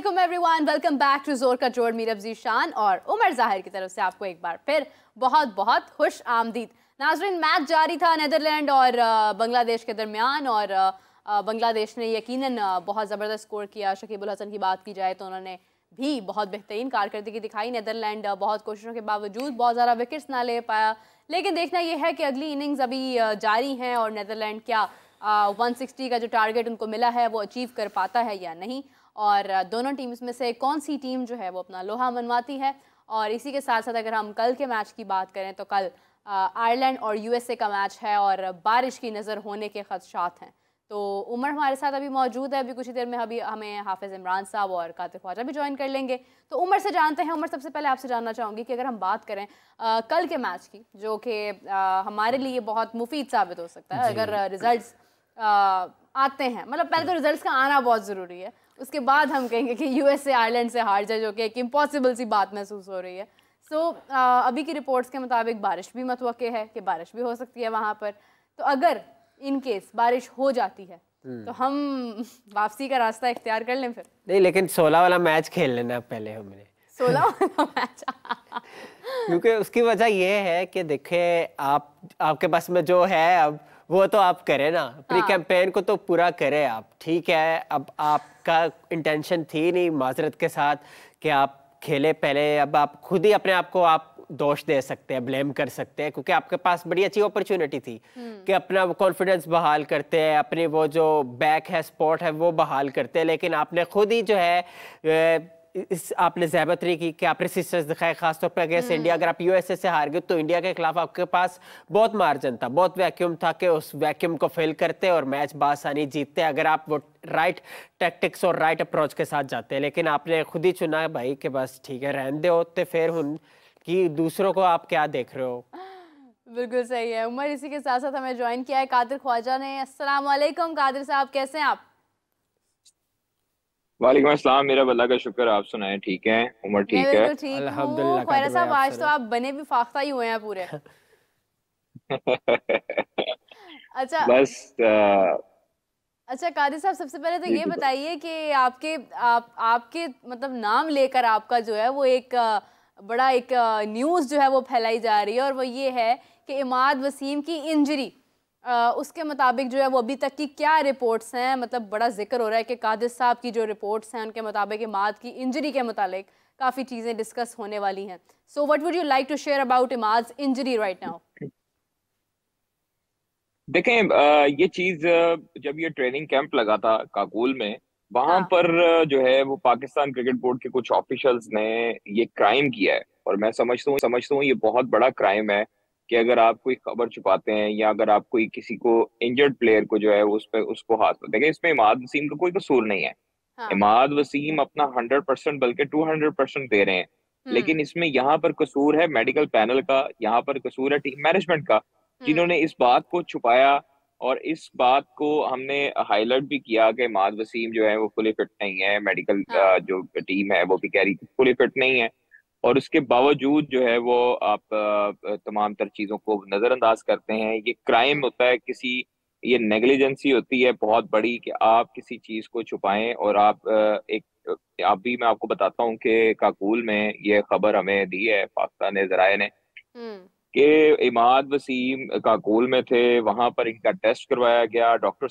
वालेकुम everyone, welcome back to जोर का जोड़। मीरब जीशान और उमर जाहिर की तरफ से आपको एक बार फिर बहुत बहुत खुश आमदीद। नाज़रीन, मैच जारी था नीदरलैंड और बांग्लादेश के दरमियान और बांग्लादेश ने यकीनन बहुत ज़बरदस्त स्कोर किया। शकीबुल हसन की बात की जाए तो उन्होंने भी बहुत बेहतरीन कारकर्दगी दिखाई। नीदरलैंड बहुत कोशिशों के बावजूद बहुत ज़्यादा विकेट्स ना ले पाया, लेकिन देखना यह है कि अगली इनिंग्स अभी जारी हैं और नीदरलैंड क्या 160 का जो टारगेट उनको मिला है वो अचीव कर पाता है या नहीं, और दोनों टीम्स में से कौन सी टीम जो है वो अपना लोहा मनवाती है। और इसी के साथ साथ अगर हम कल के मैच की बात करें तो कल आयरलैंड और यूएसए का मैच है और बारिश की नज़र होने के खदशात हैं। तो उमर हमारे साथ अभी मौजूद है, अभी कुछ ही देर में अभी हमें हाफिज़ इमरान साहब और कातिर ख्वाजा भी ज्वाइन कर लेंगे। तो उमर से जानते हैं। उमर, सबसे पहले आपसे जानना चाहूँगी कि अगर हम बात करें कल के मैच की, जो कि हमारे लिए बहुत मुफीद साबित हो सकता है अगर रिजल्ट्स आते हैं। मतलब पहले तो रिजल्ट्स का आना बहुत ज़रूरी है, उसके बाद हम कहेंगे कि यूएसए आयरलैंड से हार जाए, जो कि एक इम्पॉसिबल सी बात महसूस हो रही है। अभी की रिपोर्ट्स के मुताबिक बारिश भी मतवक्के है कि बारिश भी हो सकती है वहाँ पर। तो अगर इन केस बारिश हो जाती है तो हम वापसी का रास्ता इख्तियार कर लें फिर? नहीं, लेकिन 16 वाला मैच खेल लेना पहले हमने। 16 वाला मैच क्योंकि उसकी वजह ये है कि देखें, आपके पास में जो है अब वो तो आप करें ना, प्री कैंपेन को तो पूरा करें आप। ठीक है, अब आपका इंटेंशन थी नहीं, माजरत के साथ, कि आप खेले पहले। अब आप खुद ही अपने आप को आप दोष दे सकते हैं, ब्लेम कर सकते हैं, क्योंकि आपके पास बड़ी अच्छी अपॉर्चुनिटी थी कि अपना कॉन्फिडेंस बहाल करते हैं, अपनी वो जो बैक है, स्पॉट है, वो बहाल करते हैं। लेकिन आपने खुद ही जो है आपने ज़हबतरी की कि आपने सिस्टर्स दिखाए, खासतौर पर अगेंस्ट इंडिया। अगर आप यूएसए से हार गए तो इंडिया के खिलाफ आपके पास बहुत मार्जिन था, बहुत वैक्यूम था कि उस वैक्यूम को फिल करते और मैच बासानी जीतते, अगर आप वो राइट टैक्टिक्स और राइट अप्रोच के साथ जाते। लेकिन आपने खुद ही चुना भाई कि बस ठीक है रहने दो, तो फिर हुन कि दूसरों को आप क्या देख रहे हो। बिल्कुल सही है उमर। इसी के साथ साथ हमें ज्वाइन किया है कादिर ख्वाजा ने। अस्सलाम वालेकुम कादिर साहब, कैसे हैं आप? वालेकुम अस्सलाम। मेरा अल्लाह का शुक्र, आप सुनाएं? ठीक है उमर? मैं ठीक है बिल्कुल ठीक हूँ। ख्वाजा साहब, आज तो आप बने भी फाख्ता ही हुए हैं पूरे। अच्छा बस अच्छा कादिर साहब, सबसे पहले तो ये बताइए कि आपके मतलब नाम लेकर आपका जो है वो एक बड़ा एक न्यूज़ जो है वो फैलाई जा रही है, और वो ये है कि इमाद वसीम की इंजरी, उसके मुताबिक जो है वो अभी तक की क्या रिपोर्ट्स हैं। मतलब बड़ा जिक्र हो रहा है कि कादिर साहब की जो रिपोर्ट्स हैं उनके मुताबिक इमाद की इंजरी के मुतालिक काफ़ी चीज़ें डिस्कस होने वाली हैं। So what would you like to share about Imad injury right now? देखें, ये चीज जब ये ट्रेनिंग कैंप लगा था काबुल में, वहां हाँ। पर जो है वो पाकिस्तान क्रिकेट बोर्ड के कुछ ऑफिशियल्स ने ये क्राइम किया है। और मैं समझता हूँ ये बहुत बड़ा क्राइम है कि अगर आप कोई खबर छुपाते हैं या अगर आप कोई किसी को इंजर्ड प्लेयर को जो है उस पे उसको हाथ में देखें। इसमें इमाद वसीम का कोई कसूर नहीं है। हाँ। इमाद वसीम अपना 100% बल्कि 200% दे रहे हैं। लेकिन इसमें यहाँ पर कसूर है मेडिकल पैनल का, यहाँ पर कसूर है टीम मैनेजमेंट का, जिन्होंने इस बात को छुपाया। और इस बात को हमने हाईलाइट भी किया कि इमाद वसीम जो है वो फुली फिट नहीं है, मेडिकल हाँ। जो टीम है वो भी कह रही फुली फिट नहीं है। और उसके बावजूद जो है वो आप तमाम तर चीजों को नजरअंदाज करते हैं। ये क्राइम होता है किसी, ये नेग्लिजेंसी होती है बहुत बड़ी कि आप किसी चीज को छुपाएं। और आप अभी मैं आपको बताता हूँ कि काबुल में ये खबर हमें दी है पाकिस्तान जराए ने हम्म। कि इमाद वसीम काबुल में थे, वहां पर इनका टेस्ट करवाया गया। डॉक्टर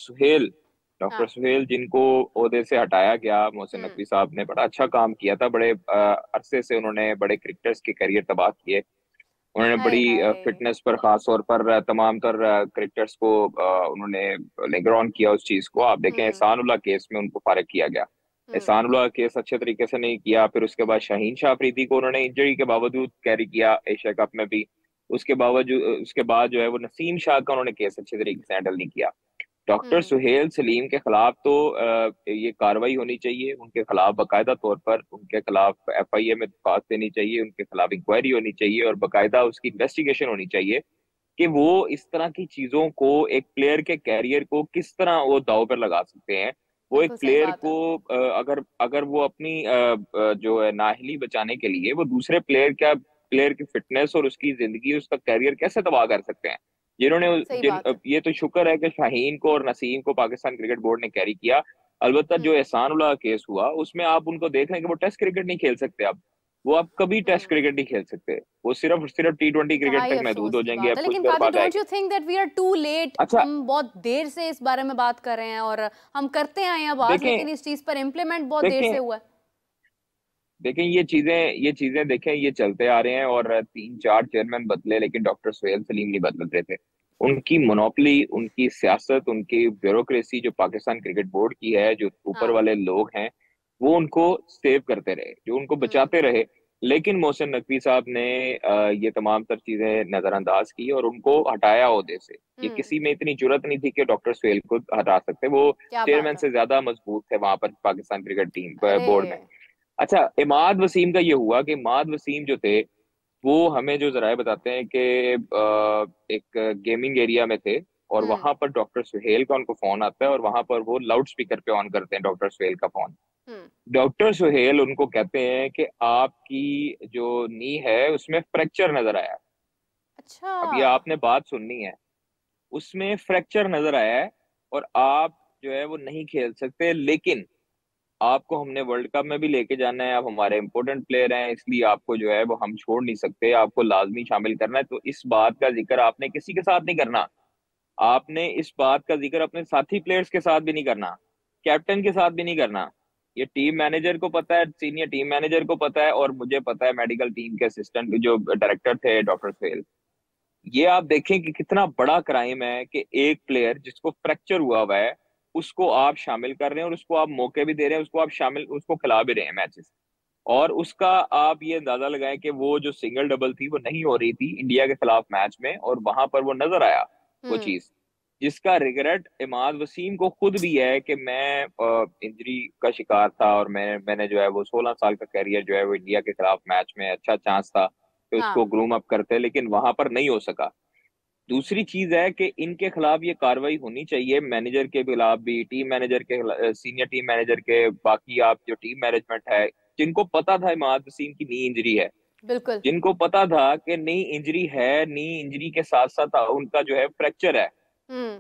हाँ। सुहेल जिनको ओहदे से हटाया गया, मोहसिन नकवी साहब ने बड़ा अच्छा काम किया था। बड़े अरसे से उन्होंने बड़े क्रिकेटर्स के करियर तबाह किए। उन्होंने हाय बड़ी हाय। फिटनेस पर खास तौर पर तमाम तर क्रिकेटर्स को उन्होंने निगरान किया उस चीज को। आप देखें एहसानुल्लाह केस में उनको फारिग किया गया। एहसानुल्लाह केस अच्छे तरीके से नहीं किया। फिर उसके बाद शाहीन शाह अफरीदी को उन्होंने इंजरी के बावजूद कैरी किया एशिया कप में भी। उसके बाद जो है वो नसीम शाह का उन्होंने केस अच्छे तरीके से हैंडल नहीं किया। डॉक्टर सुहेल सलीम के खिलाफ तो ये कार्रवाई होनी चाहिए, उनके खिलाफ बाकायदा तौर पर उनके खिलाफ एफआईए में दरखास्त देनी चाहिए, उनके खिलाफ इंक्वायरी होनी चाहिए और बाकायदा उसकी इन्वेस्टिगेशन होनी चाहिए कि वो इस तरह की चीजों को, एक प्लेयर के कैरियर को किस तरह वो दांव पर लगा सकते हैं। वो एक बिल्कुल सही प्लेयर बात को है। अगर अगर वो अपनी जो है नाअहली बचाने के लिए वो दूसरे प्लेयर की फिटनेस और उसकी जिंदगी, उसका कैरियर कैसे तबाह कर सकते हैं। सही बात है। ये तो शुक्र है कि शाहीन को और नसीम को पाकिस्तान क्रिकेट बोर्ड ने कैरी किया। अलबत्ता जो एहसान उल्लाह केस हुआ उसमें आप उनको देख रहे हैं कि वो टेस्ट क्रिकेट नहीं खेल सकते। अब वो आप कभी टेस्ट क्रिकेट नहीं खेल सकते, वो सिर्फ सिर्फ T20 क्रिकेट तक महदूद हो जाएंगे। अब कुछ लेकिन dear Qadir, but don't you think that we are too late? अच्छा, हम बहुत देर से इस बारे में बात कर रहे हैं और हम करते आए हैं आवाज, लेकिन इस चीज पर इम्प्लीमेंट बहुत देर से हुआ है। देखें ये चीजें देखें, ये चलते आ रहे हैं और 3-4 चेयरमैन बदले, लेकिन डॉक्टर सुहेल सलीम नहीं बदल रहे थे। उनकी मोनोपली, उनकी सियासत, उनकी ब्यूरोक्रेसी जो पाकिस्तान क्रिकेट बोर्ड की है, जो ऊपर वाले लोग हैं वो उनको सेव करते रहे, जो उनको बचाते रहे। लेकिन मोहसिन नकवी साहब ने ये तमाम तर चीजें नजरअंदाज की और उनको हटाया ओहदे से। ये किसी में इतनी जुर्रत नहीं थी कि डॉक्टर सुहेल को हटा सकते, वो चेयरमैन से ज्यादा मजबूत थे वहां पर पाकिस्तान क्रिकेट टीम बोर्ड में। अच्छा, इमाद वसीम का ये हुआ कि इमाद वसीम जो थे वो हमें जो जराए बताते हैं कि एक गेमिंग एरिया में थे और वहां पर डॉक्टर सुहेल का उनको फोन आता है और वहां पर वो लाउड स्पीकर पे ऑन करते हैं डॉक्टर सुहेल का फोन। डॉक्टर सुहेल उनको कहते हैं कि आपकी जो नी है उसमें फ्रैक्चर नजर आया। अच्छा, अब ये आपने बात सुननी है, उसमें फ्रैक्चर नजर आया है और आप जो है वो नहीं खेल सकते, लेकिन आपको हमने वर्ल्ड कप में भी लेके जाना है, आप हमारे इंपॉर्टेंट प्लेयर हैं, इसलिए आपको जो है वो हम छोड़ नहीं सकते, आपको लाजमी शामिल करना है। तो इस बात का जिक्र आपने किसी के साथ नहीं करना, आपने इस बात का जिक्र अपने साथी प्लेयर्स के साथ भी नहीं करना, कैप्टन के साथ भी नहीं करना। ये टीम मैनेजर को पता है, सीनियर टीम मैनेजर को पता है और मुझे पता है मेडिकल टीम के असिस्टेंट जो डायरेक्टर थे डॉक्टर सुहेल। ये आप देखें कि कितना बड़ा क्राइम है कि एक प्लेयर जिसको फ्रैक्चर हुआ है उसको आप शामिल कर रहे हैं और उसको आप मौके भी दे रहे हैं, उसको आप शामिल, उसको खिला भी रहे हैं मैचेस, और उसका आप ये अंदाजा लगाएं कि वो जो सिंगल डबल थी वो नहीं हो रही थी इंडिया के खिलाफ मैच में, और वहां पर वो नजर आया वो चीज, जिसका रिग्रेट इमाद वसीम को खुद भी है कि मैं इंजरी का शिकार था और मैंने जो है वो 16 साल का कैरियर जो है वो इंडिया के खिलाफ मैच में अच्छा चांस था कि उसको ग्रूम अप करते, लेकिन वहां पर नहीं हो सका। दूसरी चीज है कि इनके खिलाफ ये कार्रवाई होनी चाहिए, मैनेजर के खिलाफ भी, टीम मैनेजर के, सीनियर टीम मैनेजर के, बाकी आप जो टीम मैनेजमेंट है, जिनको पता था इमाद वसीम की नी इंजरी है, बिल्कुल, जिनको पता था कि नी इंजरी है, नी इंजरी के साथ साथ उनका जो है फ्रैक्चर है।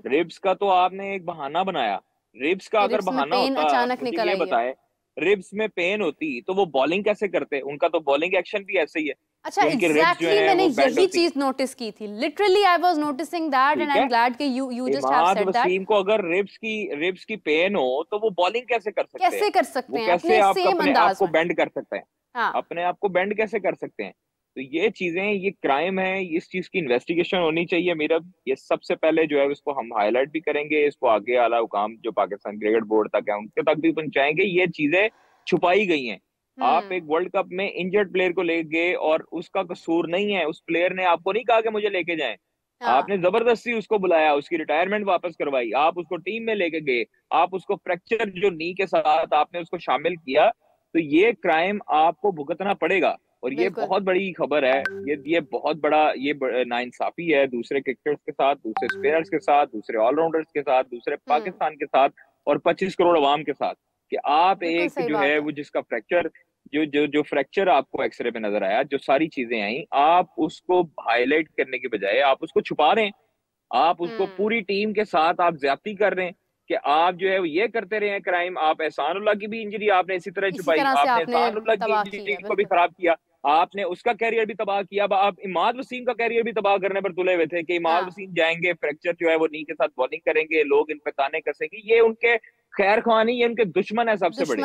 रिब्स का तो आपने एक बहाना बनाया, रिब्स का अगर बहाना होता, अचानक निकल ये बताए रिब्स में पेन होती तो वो बॉलिंग कैसे करते? उनका तो बॉलिंग एक्शन भी ऐसे ही है। अच्छा, एग्जैक्टली मैंने यही चीज नोटिस की थी, literally I was noticing that and I am glad कि you just have said that. Wasim को अगर रिब्स की पेन हो तो वो बॉलिंग कैसे कर सकते हैं? कैसे कर सकते हैं? कैसे आप अपने आप को में बेंड कर सकते हैं? हाँ। अपने आप को बेंड कैसे कर सकते हैं? तो ये चीजें, ये क्राइम है, इस चीज की इन्वेस्टिगेशन होनी चाहिए। मेरा ये सबसे पहले जो है उसको हम हाईलाइट भी करेंगे, इसको आगे आला हुकाम जो पाकिस्तान क्रिकेट बोर्ड तक है उनके तक भी पहुंचाएंगे। ये चीजें छुपाई गई हैं। आप एक वर्ल्ड कप में इंजर्ड प्लेयर को ले गए और उसका कसूर नहीं है, उस प्लेयर ने आपको नहीं कहा कि मुझे लेके जाएं, आपने जबरदस्ती उसको बुलाया, उसकी रिटायरमेंट वापस करवाई, आप उसको टीम में लेके गए, आप उसको फ्रैक्चर जो नी के साथ आपने उसको शामिल किया, तो ये क्राइम आपको भुगतना पड़ेगा। और ये बहुत बड़ी खबर है, ये बहुत बड़ा ये नाइंसाफी है दूसरे क्रिकेटर्स के साथ, दूसरे स्पिनर्स के साथ, दूसरे ऑलराउंडर्स के साथ, दूसरे पाकिस्तान के साथ और 25 करोड़ अवाम के साथ, कि आप एक जो है वो जिसका फ्रैक्चर जो फ्रैक्चर आपको एक्सरे में नजर आया, जो सारी चीजें आई, आप उसको हाईलाइट करने के बजाय आप उसको छुपा रहे हैं, आप उसको पूरी टीम के साथ आप ज्यादती कर रहे हैं कि आप जो है वो ये करते रहे हैं क्राइम। आप एहसानुल्लाह की भी इंजरी आपने इसी तरह छुपाई, आपने एहसानुल्लाह की इंजरी को भी खराब किया, आपने उसका कैरियर भी तबाह किया, आप इमाद वसीम का कैरियर भी तबाह करने पर तुले हुए थे कि इमाद वसीम जाएंगे, फ्रैक्चर जो है वो नी के साथ बॉलिंग करेंगे, लोग इन पे ताने कसेंगे। ये उनके खैर खानी, ये उनके दुश्मन है सबसे बड़े,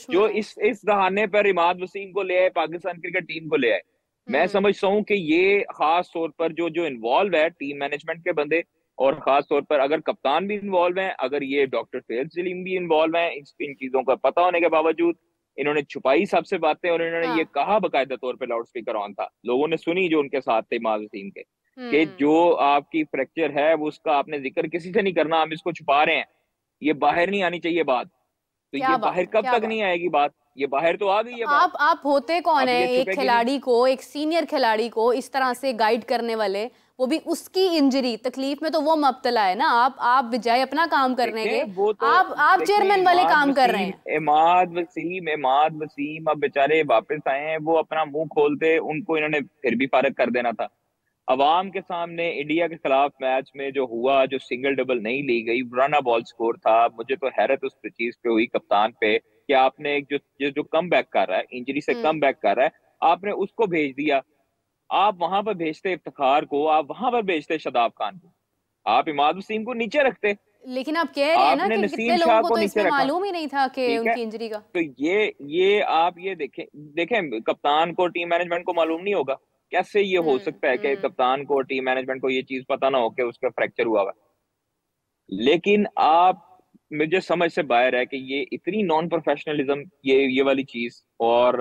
जो इस बहाने पर इमाद वसीम को ले आए, पाकिस्तान क्रिकेट टीम को ले आए। मैं समझता हूँ कि ये खास तौर पर जो इन्वॉल्व है टीम मैनेजमेंट के बंदे, और खास तौर पर अगर कप्तान भी इन्वॉल्व है, अगर ये डॉक्टर सुहेल सलीम भी इन्वॉल्व है, इन चीजों का पता होने के बावजूद इन्होंने छुपाई सबसे बातें, और इन्होंने ये कहा बकायदा तौर पे, लाउड स्पीकर ऑन था, लोगों ने सुनी जो उनके साथ थे इमाद वसीम के, कि जो आपकी फ्रैक्चर है वो उसका आपने जिक्र किसी से नहीं करना, हम इसको छुपा रहे हैं, ये बाहर नहीं आनी चाहिए बात। तो ये बाहर कब तक नहीं आएगी बात? ये बाहर तो आ गई है बात। आप होते कौन है एक खिलाड़ी को, एक सीनियर खिलाड़ी को इस तरह से गाइड करने वाले, वो भी उसकी इंजरी तकलीफ में तो वो मुब्तला है ना। आप विजय अपना काम करने के, आप चेयरमैन वाले काम कर रहे हैं। इमाद वसीम अब बेचारे वापस आए हैं, वो अपना मुंह खोलते, उनको इन्होंने फिर भी फारिग कर देना था। अवाम के सामने इंडिया के खिलाफ मैच में जो हुआ, जो सिंगल डबल नहीं ली गई, रन बॉल स्कोर था, मुझे तो हैरत उस चीज पे हुई कप्तान पे कि आपने एक जो कम बैक कर रहा है, इंजरी से कम बैक कर रहा है, आपने उसको भेज दिया। आप वहां पर भेजते इफ्तिखार को, आप वहां पर भेजते शदाब खान को, आप इमाद वसीम को नीचे रखते। लेकिन आप कह रहे हैं ना आपने कि नसीम कितने लोगों शाह को को तो नीचे इसमें रखा, मालूम ही नहीं था कि ठीक है। उनकी इंजरी का। तो ये आप ये देखें, देखें कप्तान को, टीम मैनेजमेंट को मालूम नहीं होगा? कैसे ये हो सकता है कि कप्तान को, टीम मैनेजमेंट को ये चीज पता ना हो कि उसका फ्रैक्चर हुआ हुआ है? लेकिन आप, मुझे समझ से बाहर है कि ये इतनी नॉन प्रोफेशनलिज्म, ये वाली चीज, और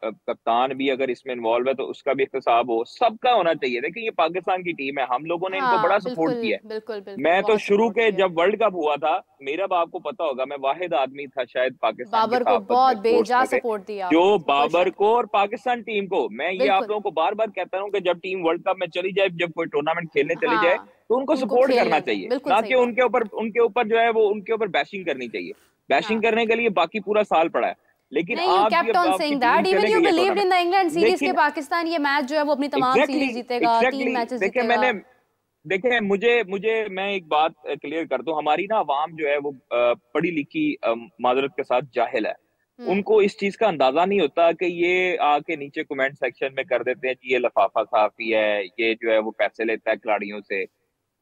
कप्तान भी अगर इसमें इन्वॉल्व है तो उसका भी एहतसाब हो, सबका होना चाहिए। देखिए ये पाकिस्तान की टीम है, हम लोगों ने इनको बड़ा हाँ सपोर्ट बिल्कुल किया है। बिल्कुल बिल्कुल, मैं तो बहुत शुरू सपोर्ट के किया। जब वर्ल्ड कप हुआ था, मेरा आपको पता होगा, मैं वाहिद आदमी था शायद पाकिस्तान की बाबर को सहाफत में, बहुत स्पोर्ट्स बेजा में से, सपोर्ट दिया जो आपने, कोई बाबर शक को और पाकिस्तान टीम को, मैं ये आप बिल्कुल। लोगों को बार बार कहता हूँ कि जब टीम वर्ल्ड कप में चली जाए, जब कोई टूर्नामेंट खेलने चली जाए, हाँ, तो उनको उनको सपोर्ट करना खेलने दें, चाहिए, बिल्कुल ना सही कि बात। उनके ऊपर जो है वो उनके ऊपर बैशिंग करनी चाहिए। बैशिंग हाँ, करने के लिए बाकी पूरा साल पड़ा है, लेकिन नहीं, यू आप केप्ट ऑन आपकी सेइंग टीम दैट, इवन चले यू गई है believed tournament. In the England series के लेकिन पाकिस्तान ये मैच जो है वो अपनी तमाम एग्जैक्टली सीरीज जीतेगा, 3 एग्जैक्टली मैचेस देखिए, जीतेगा। देखें मुझे मुझे मैं एक बात क्लियर कर दूं, हमारी ना अवाम जो है वो पढ़ी लिखी, माजरत के साथ जाहिल है। हम्म उनको इस चीज का अंदाजा नहीं होता कि ये आके नीचे कमेंट सेक्शन में कर देते हैं कि ये लफाफा साफी है, ये जो है वो पैसे लेता है खिलाड़ियों से।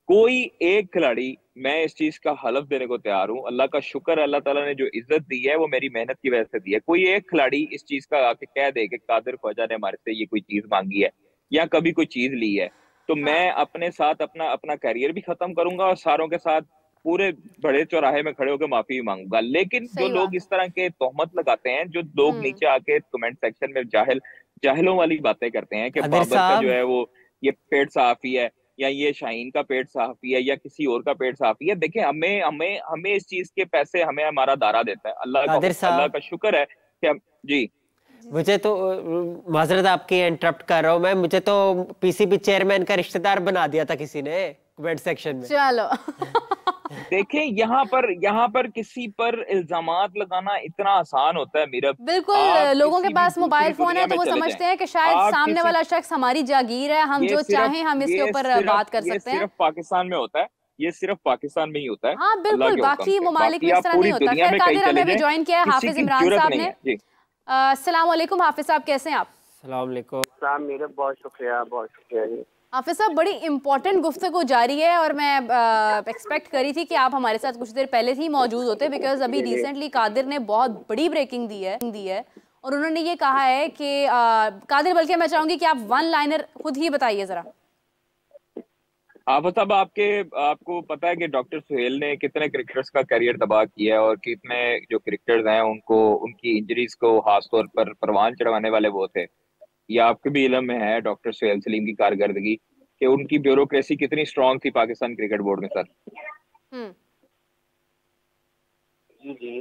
कोई एक खिलाड़ी, मैं इस चीज का हलफ देने को तैयार हूँ, अल्लाह का शुक्र है, अल्लाह ताला ने जो इज्जत दी है वो मेरी मेहनत की वजह से दी है। कोई एक खिलाड़ी इस चीज का आके कह दे कि कादिर ख्वाजा ने हमारे से ये कोई चीज मांगी है या कभी कोई चीज ली है, तो हाँ, मैं अपने साथ अपना अपना करियर भी खत्म करूंगा और सारों के साथ पूरे बड़े चौराहे में खड़े होकर माफी भी मांगूंगा। लेकिन जो सही लोग बात है। इस तरह के तोहमत लगाते हैं, जो लोग हम्म नीचे आके कमेंट सेक्शन में जाहिलों वाली बातें करते हैं कि कादिर बाबर का जो साहब, है वो ये पेट साफी है, या ये शाहीन का पेट साफी है, या किसी और का पेट साफी है, देखें हमें हमें हमें इस चीज के पैसे हमें हमारा दारा देता है, कादिर अल्लाह साहब, का शुक्र है कि हम जी। मुझे तो माजरत आपकी इंटरप्ट कर रहा हूँ मैं, मुझे तो पीसीबी चेयरमैन का रिश्तेदार बना दिया था किसी ने कमेंट सेक्शन में। चलो देखें यहाँ पर किसी पर इल्जामात लगाना इतना आसान होता है मेरा। बिल्कुल, आप लोगों के किसी भी पास मोबाइल दूसरी फोन है दुनिया तो में वो चले समझते जाएं, हैं कि शायद आप सामने किसी, वाला शख्स हमारी जागीर है, हम जो चाहें हम इसके ऊपर बात कर सकते हैं। सिर्फ पाकिस्तान में होता है, ये सिर्फ पाकिस्तान में ही होता है, हाँ अल्लाह बिल्कुल, के हुक्म बाकी से। ममालिक में बाकी इस आप तरह नहीं पूरी होता। दुनिया खैर में कहीं कादिर, चले हमें भी जाएं, ज्वाइन किया है किसी हाफिज की इमरान जरूरत साहब नहीं ने। है जी। अस्सलाम वालेकुम हाफिज साहब, कैसे हैं आप? अस्सलाम वालेकुम। सलाम मेरे, बहुत शुक्रिया, बहुत शुक्रिया जी। हाफिज साहब, बड़ी इंपॉर्टेंट गुफ्तगू जारी है और मैं एक्सपेक्ट करी थी कि आप हमारे साथ कुछ देर पहले ही मौजूद होते, बिकॉज अभी रिसेंटली कादिर ने बहुत बड़ी ब्रेकिंग दी है और उन्होंने ये कहा है कि कादिर, बल्कि मैं चाहूंगी कि आप वन लाइनर खुद ही बताइए जरा। आप साहब, आपको पता है कि डॉक्टर सुहेल ने कितने क्रिकेटर्स का करियर तबाह किया है, और कितने जो क्रिकेटर्स हैं उनको उनकी इंजरीज को खास तौर पर परवान चढ़वाने वाले वो थे। ये आपके भी इल्म में है डॉक्टर सुहेल सलीम की कारकर्दगी, कि उनकी ब्यूरोक्रेसी कितनी स्ट्रांग थी पाकिस्तान क्रिकेट बोर्ड में सर। हम्म जी जी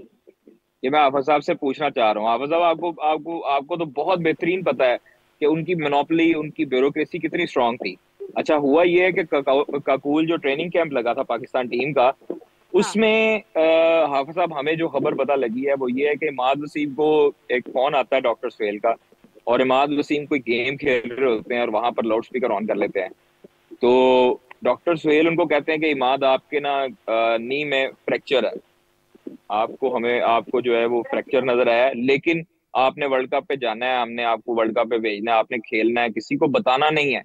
ये मैं आफा साहब से पूछना चाह रहा हूँ। आफा साहब, आपको आपको आपको तो बहुत बेहतरीन पता है कि उनकी मोनोपोली, उनकी ब्यूरोक्रेसी कितनी स्ट्रांग थी। अच्छा, हुआ ये है कि काकूल जो ट्रेनिंग कैंप लगा था पाकिस्तान टीम का, उसमें हाफिज साहब हमें जो खबर पता लगी है वो ये है कि इमाद वसीम को एक फोन आता है डॉक्टर सुहेल का, और इमाद वसीम कोई गेम खेल रहे होते हैं और वहां पर लाउड स्पीकर ऑन कर लेते हैं। तो डॉक्टर सुहेल उनको कहते हैं कि इमाद, आपके ना नी में फ्रैक्चर है, आपको जो है वो फ्रैक्चर नजर आया है, लेकिन आपने वर्ल्ड कप पे जाना है, हमने आपको वर्ल्ड कप पे भेजना है, आपने खेलना है, किसी को बताना नहीं है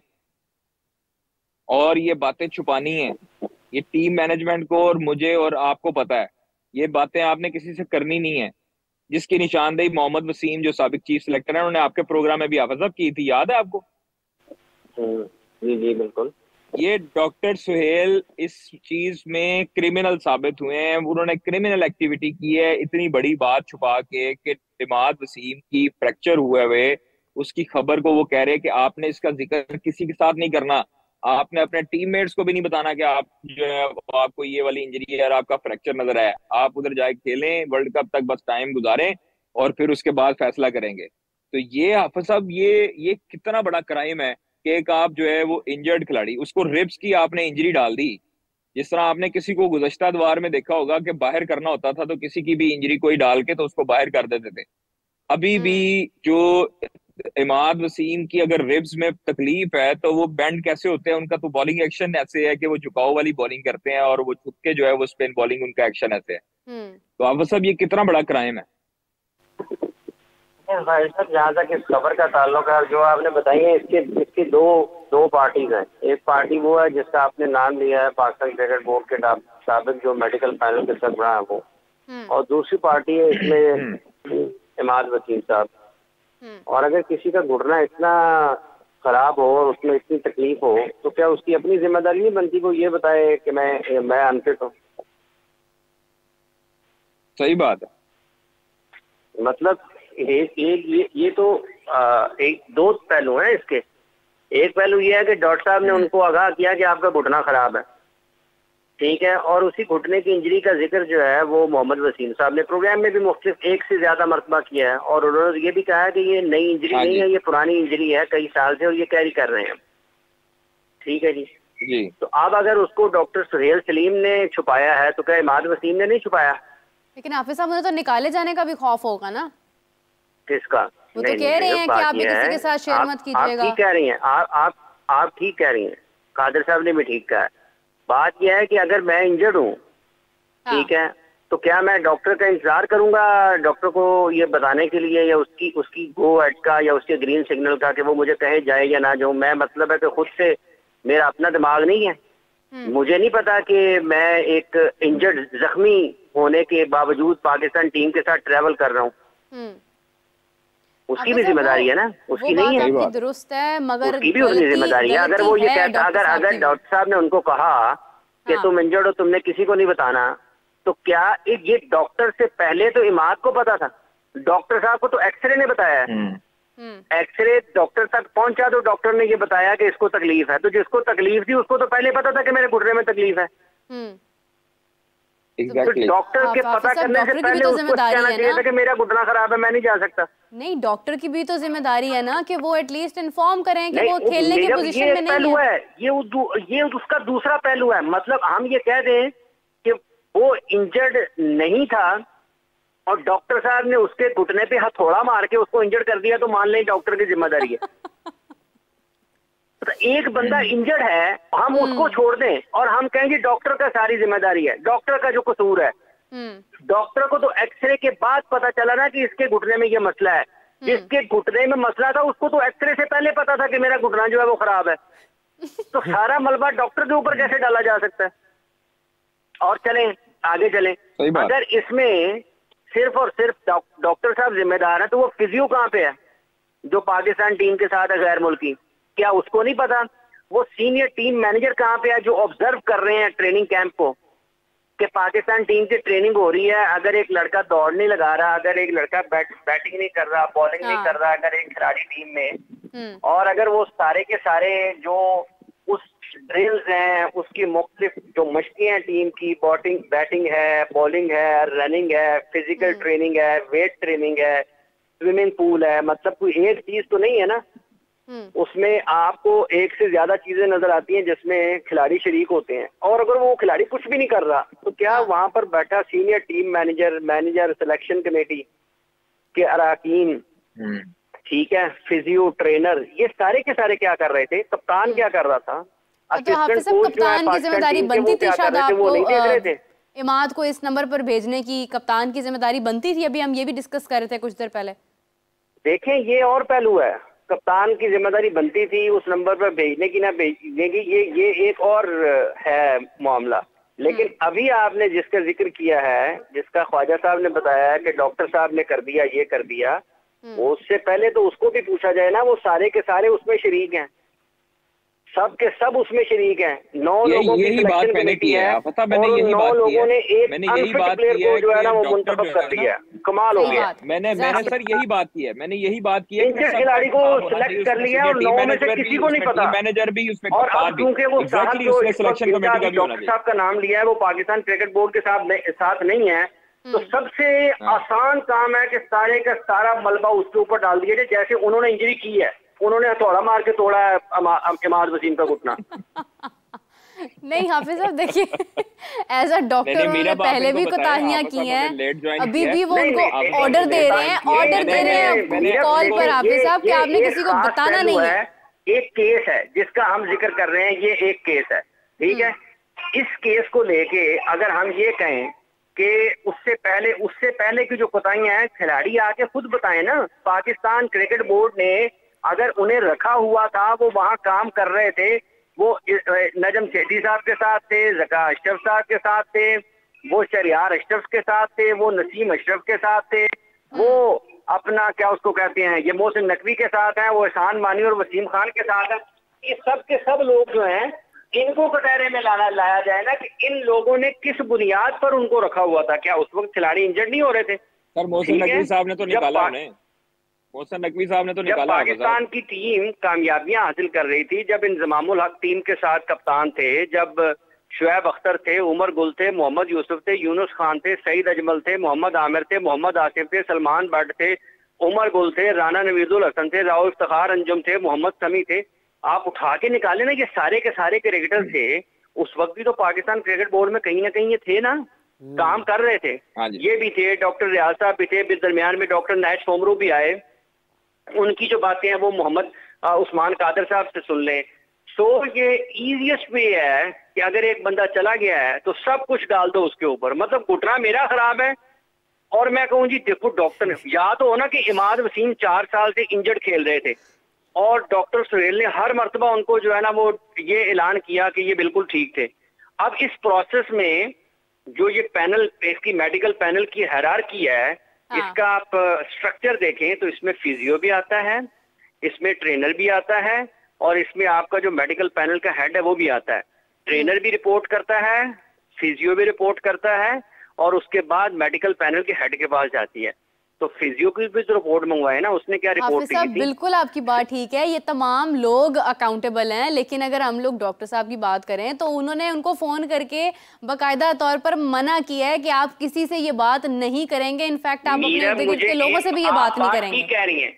और ये बातें छुपानी है। ये टीम मैनेजमेंट को और मुझे और आपको पता है, ये बातें आपने किसी से करनी नहीं है। जिसकी निशानदेही मोहम्मद वसीम जो साबिक चीफ सिलेक्टर है, उन्होंने आपके प्रोग्राम में भी हाफिज साहब की थी, याद है आपको? जी जी बिल्कुल। ये डॉक्टर सुहेल इस चीज में क्रिमिनल साबित हुए हैं। उन्होंने क्रिमिनल एक्टिविटी की है, इतनी बड़ी बात छुपा के कि इमाद वसीम की फ्रैक्चर हुए हुए उसकी खबर को वो कह रहे हैं कि आपने इसका जिक्र किसी के साथ नहीं करना, आपने अपने टीममेट्स को भी नहीं बताना कि आप जो है आपको ये वाली इंजरी है और आपका फ्रैक्चर नजर आया, आप उधर जाके खेलें, वर्ल्ड कप तक बस टाइम गुजारें और फिर उसके बाद फैसला करेंगे। तो ये हाफिज साहब, ये कितना बड़ा क्राइम है कि एक आप जो है वो इंजर्ड खिलाड़ी, उसको रिब्स की आपने इंजरी डाल दी। जिस तरह आपने किसी को गुज़श्ता दौर में देखा होगा कि बाहर करना होता था तो किसी की भी इंजरी कोई डाल के तो उसको बाहर कर देते थे। अभी भी जो इमाद वसीम की अगर रिब्स में तकलीफ है तो वो बेंड कैसे होते हैं? उनका तो बॉलिंग एक्शन ऐसे है कि वो झुकाव वाली बॉलिंग करते हैं और वो झुक के जो है वो स्पिन बॉलिंग, उनका एक्शन ऐसे है। तो आप सब ये कितना बड़ा क्राइम है? भाई साहब, जहाँ तक इस खबर का ताल्लुक है, जो आपने बताई है, इसकी दो पार्टीज हैं। एक पार्टी वो है जिसका आपने नाम लिया है, पाकिस्तान क्रिकेट बोर्ड के साबिक जो मेडिकल पैनल के सरबराह है वो, और दूसरी पार्टी है इसमें इमाद वसीम साहब। और अगर किसी का घुटना इतना खराब हो और उसमें इतनी तकलीफ हो तो क्या उसकी अपनी जिम्मेदारी नहीं बनती को ये बताए कि मैं अनफिट हूँ? सही बात है। मतलब ये तो एक दो पहलू हैं इसके। एक पहलू ये है कि डॉक्टर साहब ने उनको आगाह किया कि आपका घुटना खराब है, ठीक है, और उसी घुटने की इंजरी का जिक्र जो है वो मोहम्मद वसीम साहब ने प्रोग्राम में भी मुख्तलिफ एक से ज्यादा मरतबा किया है, और उन्होंने ये भी कहा है कि ये नई इंजरी नहीं है, ये पुरानी इंजरी है, कई साल से, और ये कैरी कर रहे हैं। ठीक है जी। तो अब अगर उसको डॉक्टर सुहेल सलीम ने छुपाया है तो क्या इमाद वसीम ने नहीं छुपाया? लेकिन हाफिज साहब, उन्हें तो निकाले जाने का भी खौफ होगा ना। किसका? वो तो कह रहे हैं कि आप भी किसी के साथ शेयर मत कीजिएगा। आप ठीक कह रही हैं, आप ठीक कह रही हैं, कादर साहब ने भी ठीक कहा है। बात यह है कि अगर मैं इंजर्ड हूँ, ठीक है, तो क्या मैं डॉक्टर का इंतजार करूंगा डॉक्टर को ये बताने के लिए, या उसकी गो एड का या उसके ग्रीन सिग्नल का कि वो मुझे कहे जाए या ना जाऊं? मैं मतलब है कि खुद से मेरा अपना दिमाग नहीं है, मुझे नहीं पता कि मैं एक इंजर्ड जख्मी होने के बावजूद पाकिस्तान टीम के साथ ट्रेवल कर रहा हूँ। उसकी भी जिम्मेदारी है ना, उसकी नहीं है? आपकी दुरुस्त है, मगर उसकी भी अपनी जिम्मेदारी है। अगर वो ये कहता, अगर डॉक्टर साहब ने उनको कहा कि तुम इंजर्ड हो, तुमने किसी को नहीं बताना, तो क्या ये डॉक्टर से पहले तो इमाद को पता था? डॉक्टर साहब को तो एक्सरे ने बताया है, एक्सरे डॉक्टर तक पहुंचा तो डॉक्टर ने ये बताया कि इसको तकलीफ है, तो जिसको तकलीफ थी उसको तो पहले पता था कि मेरे घुटने में तकलीफ है। Exactly. डॉक्टर के पता करने से पहले उसको कहना चाहिए था कि मेरा घुटना खराब है, मैं नहीं जा सकता। नहीं, डॉक्टर की भी तो जिम्मेदारी है ना कि वो एटलीस्ट इन्फॉर्म करें कि वो खेलने की पोजीशन में नहीं है। ये उसका दूसरा पहलू है। मतलब हम ये कह दें कि वो इंजर्ड नहीं था और डॉक्टर साहब ने उसके घुटने पे हथौड़ा मार के उसको इंजर्ड कर दिया, तो मान लें डॉक्टर की जिम्मेदारी है। तो एक बंदा इंजर्ड है, हम उसको छोड़ दें और हम कहेंगे डॉक्टर का सारी जिम्मेदारी है, डॉक्टर का जो कसूर है। डॉक्टर को तो एक्सरे के बाद पता चला ना कि इसके घुटने में ये मसला है। जिसके घुटने में मसला था उसको तो एक्सरे से पहले पता था कि मेरा घुटना जो है वो खराब है। तो सारा मलबा डॉक्टर के ऊपर कैसे डाला जा सकता है? और चलें आगे चलें, अगर इसमें सिर्फ और सिर्फ डॉक्टर साहब जिम्मेदार है, तो वो फिजियो कहाँ पे है जो पाकिस्तान टीम के साथ है गैर मुल्की? क्या उसको नहीं पता? वो सीनियर टीम मैनेजर कहाँ पे है जो ऑब्जर्व कर रहे हैं ट्रेनिंग कैंप को कि पाकिस्तान टीम की ट्रेनिंग हो रही है? अगर एक लड़का दौड़ नहीं लगा रहा, अगर एक लड़का बैटिंग नहीं कर रहा, बॉलिंग नहीं कर रहा, अगर एक खिलाड़ी टीम में, और अगर वो सारे के सारे जो उस ड्रिल्स हैं, उसकी मुख्तलिफ जो मशकें हैं टीम की, बैटिंग है, बॉलिंग है, रनिंग है, फिजिकल ट्रेनिंग है, वेट ट्रेनिंग है, स्विमिंग पूल है, मतलब कोई एक चीज तो नहीं है ना, उसमें आपको एक से ज्यादा चीजें नजर आती हैं जिसमें खिलाड़ी शरीक होते हैं। और अगर वो खिलाड़ी कुछ भी नहीं कर रहा तो क्या वहां पर बैठा senior team manager selection committee के अरकान, ठीक है, फिजियो ट्रेनर, ये सारे के सारे क्या कर रहे थे? कप्तान क्या कर रहा था? असिस्टेंट कोच जो है पाकिस्तान टीम के, वो क्या कर रहे थे? वो नहीं देख रहे थे। इमाद को इस नंबर पर भेजने की कप्तान की जिम्मेदारी बनती थी। अभी हम ये भी डिस्कस कर रहे थे कुछ देर पहले। देखें, ये और पहलू है, कप्तान की जिम्मेदारी बनती थी उस नंबर पर भेजने की ना भेजने की, ये एक और है मामला। लेकिन अभी आपने जिसका जिक्र किया है, जिसका ख्वाजा साहब ने बताया है कि डॉक्टर साहब ने कर दिया, ये कर दिया, उससे पहले तो उसको भी पूछा जाए ना, वो सारे के सारे उसमें शरीक हैं, सब के सब उसमें शरीक हैं। 9 लोगों की सिलेक्शन कमेटी है, पता मैंने यही बात लोगों ने एक अनफिट प्लेयर को जो है ना वो मुंतखब कर दिया। कमाल हो गया। मैंने सर यही बात की है, मैंने यही बात की है कि खिलाड़ी को सिलेक्ट कर लिया और 9 में से किसी को नहीं पता, मैनेजर भी उसमें, और अब क्योंकि वो साहब जो डॉक्टर साहब का नाम लिया है वो पाकिस्तान क्रिकेट बोर्ड के साथ नहीं है, तो सबसे आसान काम है कि सारे का सारा मलबा उसके ऊपर डाल दिया जाए। जैसे उन्होंने इंजरी की है, उन्होंने हथौड़ा मार के तोड़ा है इमाद वसीम का घुटना। नहीं हाफिज साहब देखिए, एज अ डॉक्टर उन्होंने पहले भी कोताहियां की हैं, अभी भी वो उनको ऑर्डर दे रहे हैं, कॉल पर हाफिज साहब कि आपने किसी को बताना नहीं है। एक केस है जिसका हम जिक्र कर रहे हैं, ये एक केस है, ठीक है। इस केस को लेके अगर हम ये कहें कि उससे पहले की जो कोताहियां हैं खिलाड़ी आके खुद बताएं ना। पाकिस्तान क्रिकेट बोर्ड ने अगर उन्हें रखा हुआ था, वो वहां काम कर रहे थे, वो नजम सेठी साहब के साथ थे, ज़का अशरफ साहब के साथ थे, वो शरियार अशरफ के साथ थे, वो नसीम अशरफ के साथ थे, वो अपना क्या उसको कहते हैं, ये मोहसिन नकवी के साथ हैं, वो एहसान मानी और वसीम खान के साथ हैं। ये सब के सब लोग जो हैं, इनको कटहरे में लाया जाए ना कि इन लोगों ने किस बुनियाद पर उनको रखा हुआ था। क्या उस वक्त खिलाड़ी इंजर्ड नहीं हो रहे थे? सर मोहसिन नकवी साहब ने तो निकाला उन्हें, मोहसिन नकवी साहब ने तो निकाला। जब पाकिस्तान की टीम कामयाबियां हासिल कर रही थी, जब इंजमामुल हक टीम के साथ कप्तान थे, जब शुएब अख्तर थे, उमर गुल थे, मोहम्मद यूसुफ थे, यूनुस खान थे, सईद अजमल थे, मोहम्मद आमिर थे, मोहम्मद आसिफ थे, सलमान बट थे, उमर गुल थे, राना नवीजुल हसन थे, राव इफ्तिखार अंजुम थे, मोहम्मद समी थे, आप उठा के निकाले ना, ये सारे के सारे क्रिकेटर थे। उस वक्त भी तो पाकिस्तान क्रिकेट बोर्ड में कहीं ना कहीं ये थे ना, काम कर रहे थे। ये भी थे, डॉक्टर रियाज साहब भी थे, दरमियान में डॉक्टर नाइट सोमरू भी आए, उनकी जो बातें हैं वो मोहम्मद उस्मान कादर साहब से सुन लें। सो ये इजीएस्ट वे है कि अगर एक बंदा चला गया है तो सब कुछ डाल दो उसके ऊपर। मतलब घुटना मेरा खराब है और मैं कहूँ जी देखो डॉक्टर ने, याद हो ना कि इमाद वसीम 4 साल से इंजर्ड खेल रहे थे और डॉक्टर सुहेल ने हर मर्तबा उनको जो है ना वो ये ऐलान किया कि ये बिल्कुल ठीक थे। अब इस प्रोसेस में जो ये पैनल, इसकी मेडिकल पैनल की हायरार्की है, इसका आप स्ट्रक्चर देखें तो इसमें फिजियो भी आता है, इसमें ट्रेनर भी आता है और इसमें आपका जो मेडिकल पैनल का हेड है वो भी आता है। ट्रेनर भी रिपोर्ट करता है, फिजियो भी रिपोर्ट करता है और उसके बाद मेडिकल पैनल के हेड के पास जाती है। तो फिजियो की भी जो रिपोर्ट मंगवाए ना, उसने क्या रिपोर्ट की थी? बिल्कुल आपकी बात ठीक है, ये तमाम लोग अकाउंटेबल हैं, लेकिन अगर हम लोग डॉक्टर साहब की बात करें तो उन्होंने उनको फोन करके बाकायदा तौर पर मना किया है कि आप किसी से ये बात नहीं करेंगे। इनफैक्ट आप अपने इर्द गिर्द के लोगों से भी ये बात नहीं करेंगे। कह रही हैं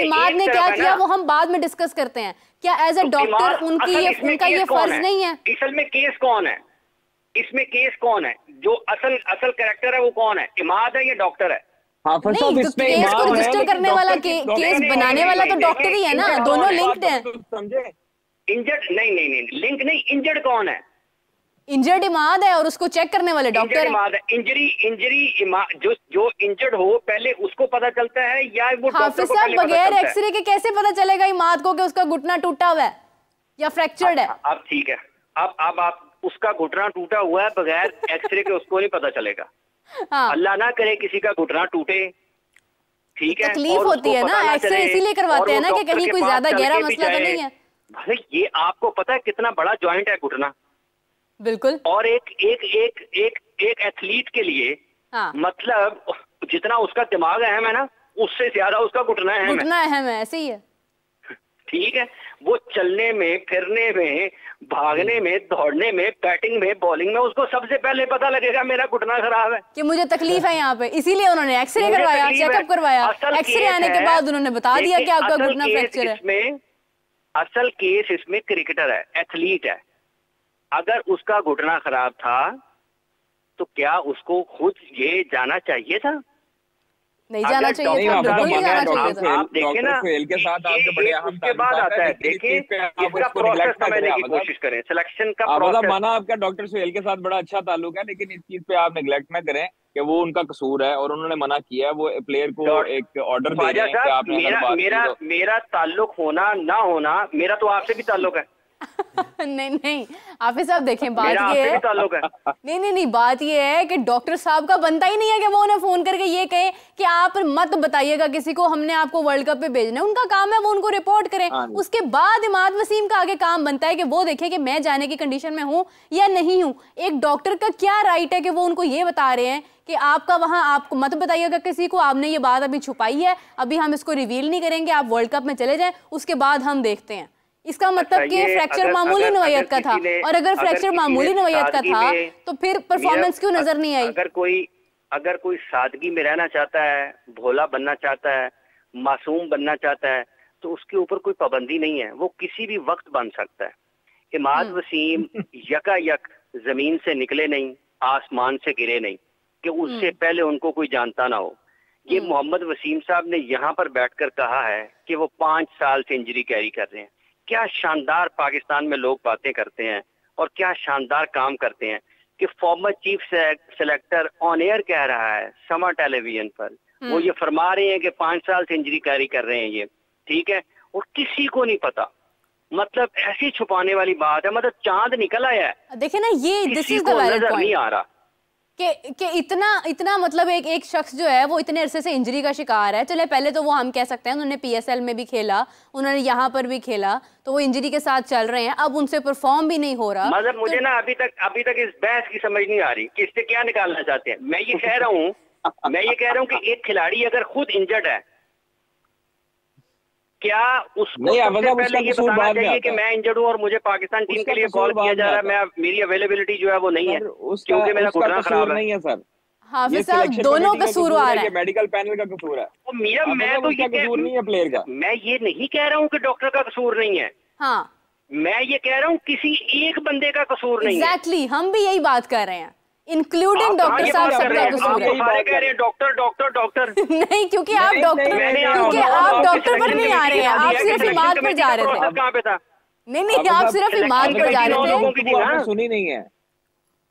इमाद ने क्या किया वो हम बाद में डिस्कस करते हैं। क्या एज ए डॉक्टर उनका ये फर्ज नहीं है? असल में केस कौन है? इसमें केस कौन है? जो असल कैरेक्टर है वो कौन है? इमाद है या डॉक्टर है? नहीं, तो केस को रजिस्टर करने वाला, केस बनाने वाला तो डॉक्टर ही है ना, दोनों लिंक्ड हैं। समझे? इंजर्ड नहीं, लिंक नहीं, इंजर्ड कौन है? इंजर्ड इमाद है और उसको चेक करने वाले डॉक्टर है। इंजरी जो इंजर्ड हो पहले उसको पता चलता है या वो हाफिज साहब बगैर एक्सरे के कैसे पता चलेगा इमाद को कि उसका घुटना टूटा हुआ है या फ्रैक्चर्ड है? अब ठीक है, अब आप उसका घुटना टूटा हुआ है बगैर एक्सरे के, उसको नहीं पता चलेगा। हाँ। अल्लाह ना करे किसी का घुटना टूटे, ठीक है, तकलीफ होती है ना, एक्सरे इसीलिए करवाते हैं ना कि कहीं कोई ज्यादा गहरा मसला तो नहीं है। भाई ये आपको पता है कितना बड़ा जॉइंट है घुटना? बिल्कुल। और एक एथलीट के लिए मतलब जितना उसका दिमाग अहम है ना, उससे ज्यादा उसका घुटना अहम है। ऐसे ही है, ठीक है। वो चलने में, फिरने में, भागने में, दौड़ने में, बैटिंग में, बॉलिंग में, उसको सबसे पहले पता लगेगा मेरा घुटना खराब है कि मुझे तकलीफ है यहाँ पे, इसीलिए उन्होंने एक्सरे करवाया, चेकअप करवाया। एक्सरे आने के बाद उन्होंने बता दिया कि आपका घुटना फ्रैक्चर है। इसमें असल केस इसमें क्रिकेटर है, एथलीट है। अगर उसका घुटना खराब था तो क्या उसको खुद ये जाना चाहिए था? नहीं जाना चाहिए था, बिल्कुल नहीं जाना चाहिए था। आप देखें ना, के साथ आपके बड़े अहम उसके बाद आता है, देखें इसका प्रोसेस समझने की कोशिश करें, सिलेक्शन का प्रोसेस। माना आपका डॉक्टर सुहेल के साथ बड़ा अच्छा ताल्लुक है, लेकिन इस चीज पे आप नेग्लेक्ट ना करें कि वो उनका कसूर है और उन्होंने मना किया है। वो प्लेयर को एक ऑर्डर दे रहे हैं कि आपने मेरा ताल्लुक होना ना होना, मेरा तो आपसे भी ताल्लुक है। नहीं हाफिज साहब देखें, बात ये है नहीं बात ये है कि डॉक्टर साहब का बनता ही नहीं है कि वो उन्हें फोन करके ये कहें कि आप मत बताइएगा किसी को, हमने आपको वर्ल्ड कप पे भेजना है। उनका काम है वो उनको रिपोर्ट करें। उसके बाद इमाद वसीम का आगे काम बनता है कि वो देखे कि मैं जाने की कंडीशन में हूँ या नहीं हूँ। एक डॉक्टर का क्या राइट है कि वो उनको ये बता रहे हैं कि आपका वहां, आपको मत बताइएगा किसी को, आपने ये बात अभी छुपाई है, अभी हम इसको रिवील नहीं करेंगे, आप वर्ल्ड कप में चले जाएं, उसके बाद हम देखते हैं। इसका मतलब कि फ्रैक्चर मामूली नौयत का था, और अगर फ्रैक्चर मामूली नौयत का था तो फिर परफॉर्मेंस क्यों नजर नहीं आई? अगर कोई सादगी में रहना चाहता है, भोला बनना चाहता है, मासूम बनना चाहता है, तो उसके ऊपर कोई पाबंदी नहीं है, वो किसी भी वक्त बन सकता है। इमाद वसीम यकायक जमीन से निकले नहीं, आसमान से गिरे नहीं कि उससे पहले उनको कोई जानता ना हो। ये मोहम्मद वसीम साहब ने यहाँ पर बैठकर कहा है कि वो 5 साल से इंजरी कैरी कर रहे हैं। क्या शानदार पाकिस्तान में लोग बातें करते हैं और क्या शानदार काम करते हैं कि former chief selector on air कह रहा है समा टेलीविजन पर, वो ये फरमा रहे हैं कि 5 साल से इंजरी कैरी कर रहे हैं ये, ठीक है, और किसी को नहीं पता। मतलब ऐसी छुपाने वाली बात है, मतलब चांद निकल आया है। देखिए ना, ये this is the valid point नहीं आ रहा कि इतना मतलब एक शख्स जो है वो इतने अरसे से इंजरी का शिकार है। चले पहले तो वो हम कह सकते हैं उन्होंने PSL में भी खेला, उन्होंने यहाँ पर भी खेला, तो वो इंजरी के साथ चल रहे हैं, अब उनसे परफॉर्म भी नहीं हो रहा। मतलब मुझे ना अभी तक इस बहस की समझ नहीं आ रही कि इससे क्या निकालना चाहते हैं। मैं ये कह रहा हूँ कि एक खिलाड़ी अगर खुद इंजर्ड है, क्या उसको सबसे पहले ये बताना चाहिए कि मैं इंजर्ड हूँ और मुझे पाकिस्तान टीम के लिए कॉल किया जा रहा है, मेरी अवेलेबिलिटी जो है वो नहीं है क्योंकि मेरा घुटना खराब नहीं है सर। हाफिज साहब, दोनों कसूरवार हैं। मेडिकल पैनल का कसूर है। मैं तो ये कसूर नहीं है प्लेयर का। मैं ये नहीं कह रहा हूँ कि डॉक्टर का कसूर नहीं है, हाँ, मैं ये कह रहा हूँ किसी एक बंदे का कसूर नहीं है। एग्जैक्टली, हम भी यही बात कर रहे हैं, इंक्लूडिंग डॉक्टर साहब सबका कसूर है। सारे कह रहे हैं डॉक्टर नहीं, क्योंकि आप डॉक्टर पर नहीं आ रहे हैं, आप सिर्फ इमाद पर जा रहे थे। कहाँ पे था? नहीं, आप सिर्फ इमाद पर जा रहे थे। सुनी नहीं है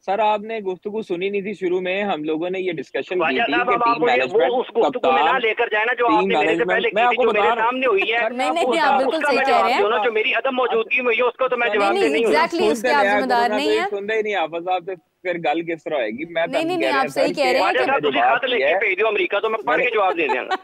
सर, आपने गुफ्तगू सुनी नहीं थी शुरू में। हम लोगों ने ये डिस्कशन की थी कि टीम मैनेजमेंट उस गुफ्तगू में ना लेकर जाए ना जो आपने मेरे से पहले की थी, जो मेरे सामने हुई है। नहीं, आप बिल्कुल सही कह रहे हैं। जो मेरी अदम मौजूदगी में हुई है उसको तो मैं जवाब देने नहीं हूँ। एग्जैक्टली, उसके आप जिम्मेदार नहीं है। सुनते ही नहीं आप, आप फिर गल किस तरह होगी। मैं नहीं, आप सही कह रहे हैं कि तुझे खत लेके भेज दो अमेरिका, तो मैं पढ़ के जवाब दे दूंगा।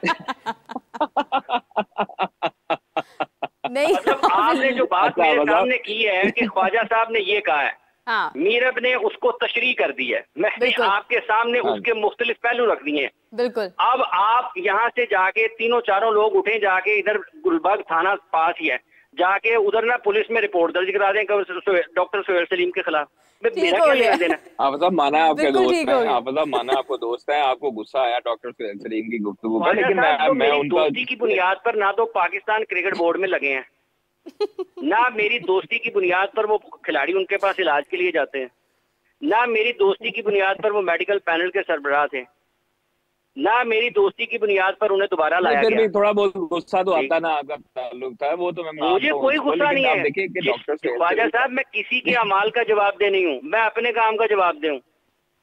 नहीं, मतलब आपने जो बात मेरे सामने की है कि ख्वाजा साहब ने ये कहा है, हाँ, मीरब ने उसको तशरीह कर दी है, मैंने आपके सामने उसके मुख्तलिफ पहलू रख दिए हैं। बिल्कुल। अब आप यहाँ से जाके 3-4 लोग उठे, जाके इधर गुलबर्ग थाना पास ही है, जाके उधर ना पुलिस में रिपोर्ट दर्ज करा दें डॉक्टर सोहेल सलीम के खिलाफ। मेरा क्या लेना देना? आप सब माना आपके दोस्त हैं, आप सब माना आपको दोस्त हैं, आपको गुस्सा आया डॉक्टर सोहेल सलीम की गुफ्तगू पर, लेकिन मैं उनका दोस्ती की बुनियाद पर ना तो पाकिस्तान क्रिकेट बोर्ड में लगे हैं, ना मेरी दोस्ती की बुनियाद पर वो खिलाड़ी उनके पास इलाज के लिए जाते हैं, ना मेरी दोस्ती की बुनियाद पर वो मेडिकल पैनल के सरबराह थे, ना मेरी दोस्ती की बुनियाद पर उन्हें दोबारा लाया गया। भी थोड़ा बहुत गुस्सा तो आता ना, आपका ताल्लुक था वो तो मैं मुझे कोई गुस्सा नहीं है ख्वाजा साहब, मैं किसी के अमाल का जवाब दे नहीं हूँ, मैं अपने काम का जवाब दे हूँ।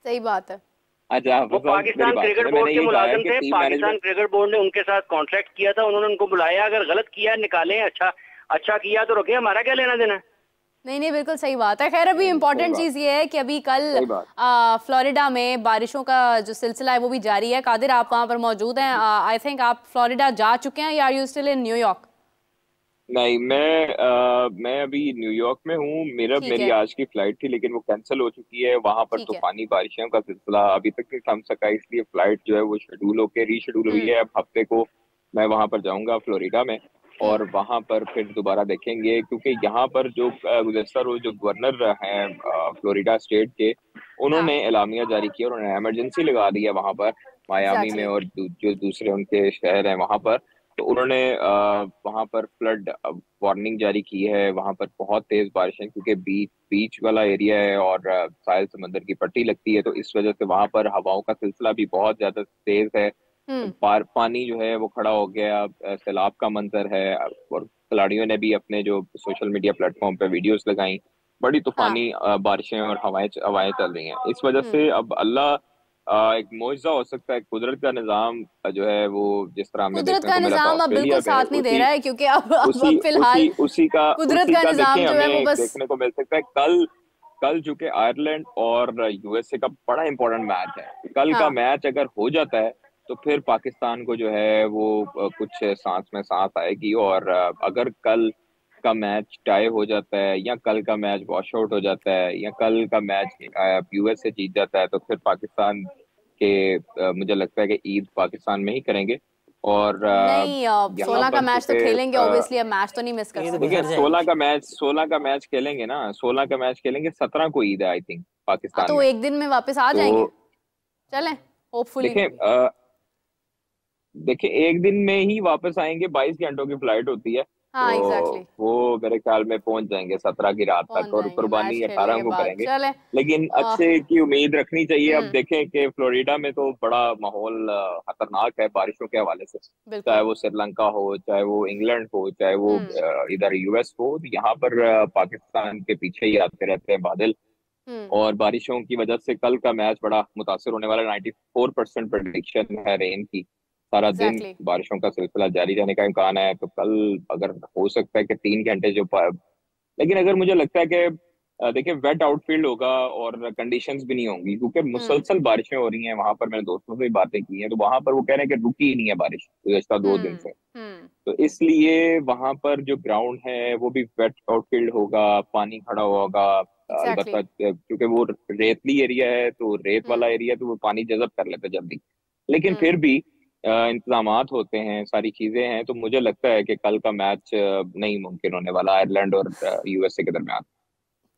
सही बात है। अच्छा, वो पाकिस्तान क्रिकेट बोर्ड के मुलाजिम थे, पाकिस्तान क्रिकेट बोर्ड ने उनके साथ कॉन्ट्रैक्ट किया था, उन्होंने उनको बुलाया, अगर गलत किया निकाले, अच्छा किया तो रखे, हमारा क्या लेना देना। नहीं, बिल्कुल सही बात है। खैर, अभी इम्पोर्टेंट चीज ये है कि अभी कल फ्लोरिडा में बारिशों का जो सिलसिला है वो भी जारी है। कादिर, आप वहाँ पर मौजूद हैं, आई थिंक आप फ्लोरिडा जा चुके हैं या are you still in New York? नहीं, मैं अभी न्यूयॉर्क में हूँ। मेरी आज की फ्लाइट थी लेकिन वो कैंसिल हो चुकी है। वहां पर तूफानी बारिशों का सिलसिला अभी तक नहीं थम सका, इसलिए फ्लाइट जो है वो रीशेड्यूल हुई है। अब हफ्ते को मैं वहां पर जाऊंगा फ्लोरिडा में और वहां पर फिर दोबारा देखेंगे, क्योंकि यहाँ पर जो गुज़श्ता रोज जो गवर्नर हैं फ्लोरिडा स्टेट के, उन्होंने एलामिया जारी किया, उन्होंने इमरजेंसी लगा दी है वहां पर मायामी में और जो दूसरे उनके शहर हैं वहां पर। तो उन्होंने वहां पर फ्लड वार्निंग जारी की है। वहां पर बहुत तेज बारिशें, क्योंकि बीच वाला एरिया है और साहिल समंदर की पट्टी लगती है, तो इस वजह से वहां पर हवाओं का सिलसिला भी बहुत ज्यादा तेज है। पानी जो है वो खड़ा हो गया, सैलाब का मंजर है। और खिलाड़ियों ने भी अपने जो सोशल मीडिया प्लेटफॉर्म पे वीडियोस लगाई, बड़ी तूफानी बारिशें और हवाएं चल रही हैं। इस वजह से अब अल्लाह एक मौजज़ा हो सकता है, कुदरत का निजाम जो है वो जिस तरह हमें कुदरत का निजाम अब बिल्कुल साथ नहीं दे रहा है, क्योंकि अब फिलहाल उसी का कुदरत का निजाम जो है वो बस देखने को मिल सकता है। कल चूंकि आयरलैंड और यूएसए का बड़ा इंपॉर्टेंट मैच है, कल का मैच अगर हो जाता है तो फिर पाकिस्तान को जो है वो कुछ सांस में सांस आएगी। और अगर कल का मैच टाई हो जाता है या कल का मैच वॉश आउट हो जाता है या कल का मैच यूएसए जीत जाता है, तो फिर पाकिस्तान के मुझे लगता है कि ईद पाकिस्तान में ही करेंगे। और नहीं, 16 का मैच तो खेलेंगे ऑब्वियसली, अब मैच तो नहीं मिस कर सकते। 16 का मैच खेलेंगे ना, 16 का मैच खेलेंगे, 17 को ईद है आई थिंक पाकिस्तान तो में। एक दिन में वापस आ जाएंगे, चलें होपफुली। देखिए एक दिन में ही वापस आएंगे, 22 घंटों की फ्लाइट होती है। हाँ, तो exactly. वो मेरे ख्याल में पहुंच जाएंगे 17 की रात तक और कुर्बानी 18 को करेंगे। लेकिन अच्छे की उम्मीद रखनी चाहिए। अब देखें कि फ्लोरिडा में तो बड़ा माहौल खतरनाक है बारिशों के हवाले से, चाहे वो श्रीलंका हो, चाहे वो इंग्लैंड हो, चाहे वो इधर यूएस हो। तो यहाँ पर पाकिस्तान के पीछे ही आते रहते हैं बादल, और बारिशों की वजह से कल का मैच बड़ा मुतासिर होने वाला है। 94% प्रेडिक्शन है रेन की, सारा दिन बारिशों का सिलसिला जारी रहने का इम्कान है। तो कल अगर हो सकता है कि 3 घंटे लेकिन अगर मुझे लगता है कि देखिए वेट आउटफील्ड होगा और कंडीशंस भी नहीं होंगी, क्योंकि मुसलसल बारिशें हो रही हैं वहां पर। मैंने दोस्तों से भी बातें की हैं, तो वहां पर वो कह रहे हैं कि रुकी ही नहीं है बारिश गुज़श्ता 2 दिन से। तो इसलिए वहां पर जो ग्राउंड है वो भी वेट आउटफील्ड होगा, पानी खड़ा होगा। अलबत्ता क्योंकि वो रेतली एरिया है, तो रेत वाला एरिया, तो वो पानी जज़ब कर लेता है जल्दी। लेकिन फिर भी इंतजामात होते हैं, सारी चीजें हैं। तो मुझे लगता है कि कल का मैच नहीं मुमकिन होने वाला आयरलैंड और यूएसए के दरमियान।